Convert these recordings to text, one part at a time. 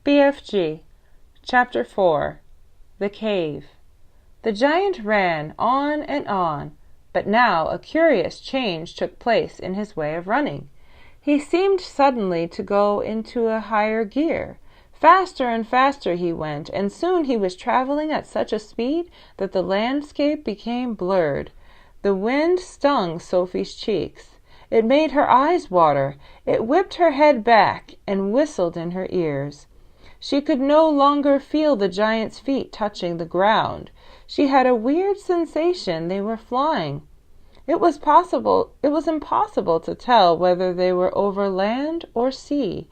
BFG Chapter 4 The Cave. The giant ran on and on, but now a curious change took place in his way of running. He seemed suddenly to go into a higher gear. Faster and faster he went, and soon he was traveling at such a speed that the landscape became blurred. The wind stung Sophie's cheeks. It made her eyes water. It whipped her head back and whistled in her ears. She could no longer feel the giant's feet touching the ground. She had a weird sensation they were flying. It was impossible to tell whether they were over land or sea.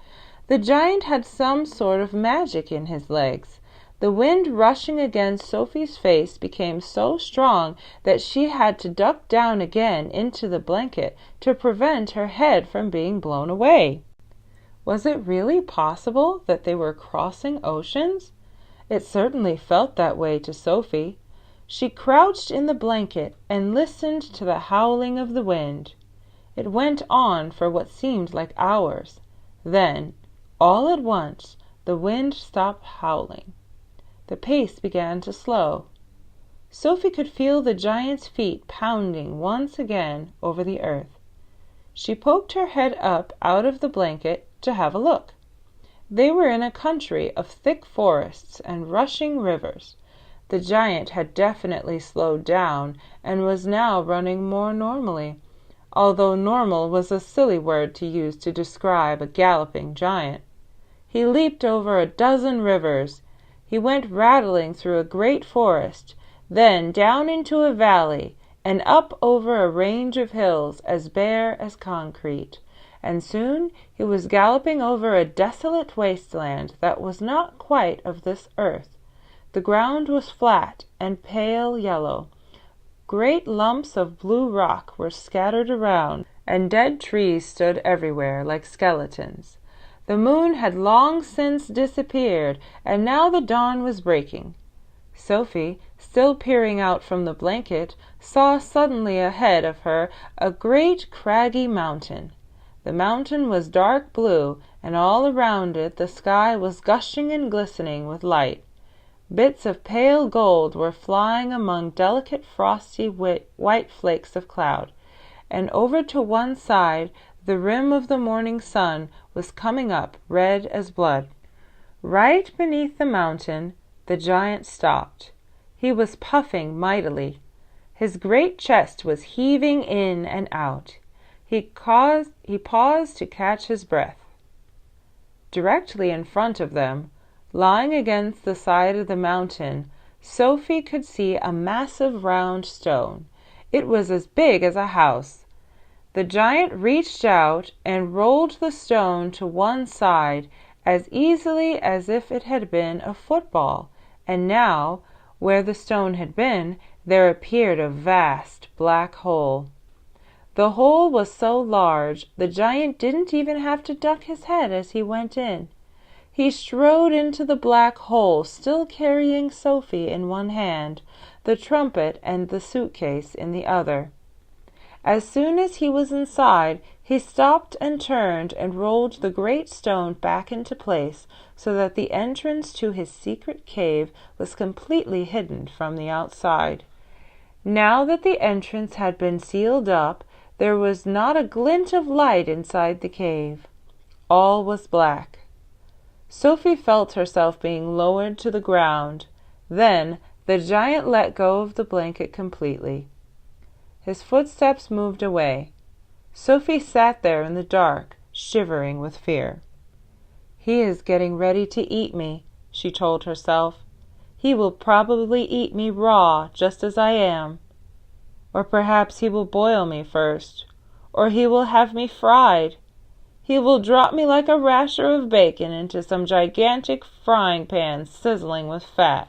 The giant had some sort of magic in his legs. The wind rushing against Sophie's face became so strong that she had to duck down again into the blanket to prevent her head from being blown away. Was it really possible that they were crossing oceans? It certainly felt that way to Sophie. She crouched in the blanket and listened to the howling of the wind. It went on for what seemed like hours. Then, all at once, the wind stopped howling. The pace began to slow. Sophie could feel the giant's feet pounding once again over the earth. She poked her head up out of the blanket to have a look. They were in a country of thick forests and rushing rivers. The giant had definitely slowed down and was now running more normally, although normal was a silly word to use to describe a galloping giant. He leaped over a dozen rivers. He went rattling through a great forest, then down into a valley, and up over a range of hills as bare as concrete. And soon he was galloping over a desolate wasteland that was not quite of this earth. The ground was flat and pale yellow. Great lumps of blue rock were scattered around, and dead trees stood everywhere like skeletons. The moon had long since disappeared, and now the dawn was breaking. Sophie, still peering out from the blanket, saw suddenly ahead of her a great craggy mountain. The mountain was dark blue, and all around it the sky was gushing and glistening with light. Bits of pale gold were flying among delicate frosty white flakes of cloud, and over to one side the rim of the morning sun was coming up red as blood. Right beneath the mountain the giant stopped. He was puffing mightily. His great chest was heaving in and out. He paused to catch his breath. Directly in front of them, lying against the side of the mountain, Sophie could see a massive round stone. It was as big as a house. The giant reached out and rolled the stone to one side as easily as if it had been a football, and now, where the stone had been, there appeared a vast black hole. The hole was so large the giant didn't even have to duck his head as he went in. He strode into the black hole, still carrying Sophie in one hand, the trumpet and the suitcase in the other. As soon as he was inside, he stopped and turned and rolled the great stone back into place so that the entrance to his secret cave was completely hidden from the outside. Now that the entrance had been sealed up, there was not a glint of light inside the cave. All was black. Sophie felt herself being lowered to the ground. Then the giant let go of the blanket completely. His footsteps moved away. Sophie sat there in the dark, shivering with fear. "He is getting ready to eat me," she told herself. "He will probably eat me raw, just as I am. Or perhaps he will boil me first. Or he will have me fried. He will drop me like a rasher of bacon into some gigantic frying pan sizzling with fat."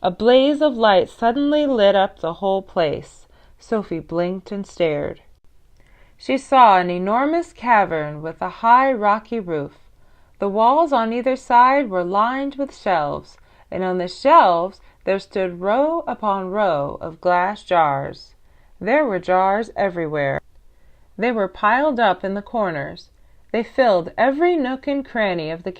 A blaze of light suddenly lit up the whole place. Sophie blinked and stared. She saw an enormous cavern with a high rocky roof. The walls on either side were lined with shelves, and on the shelves there stood row upon row of glass jars. There were jars everywhere. They were piled up in the corners. They filled every nook and cranny of the cave.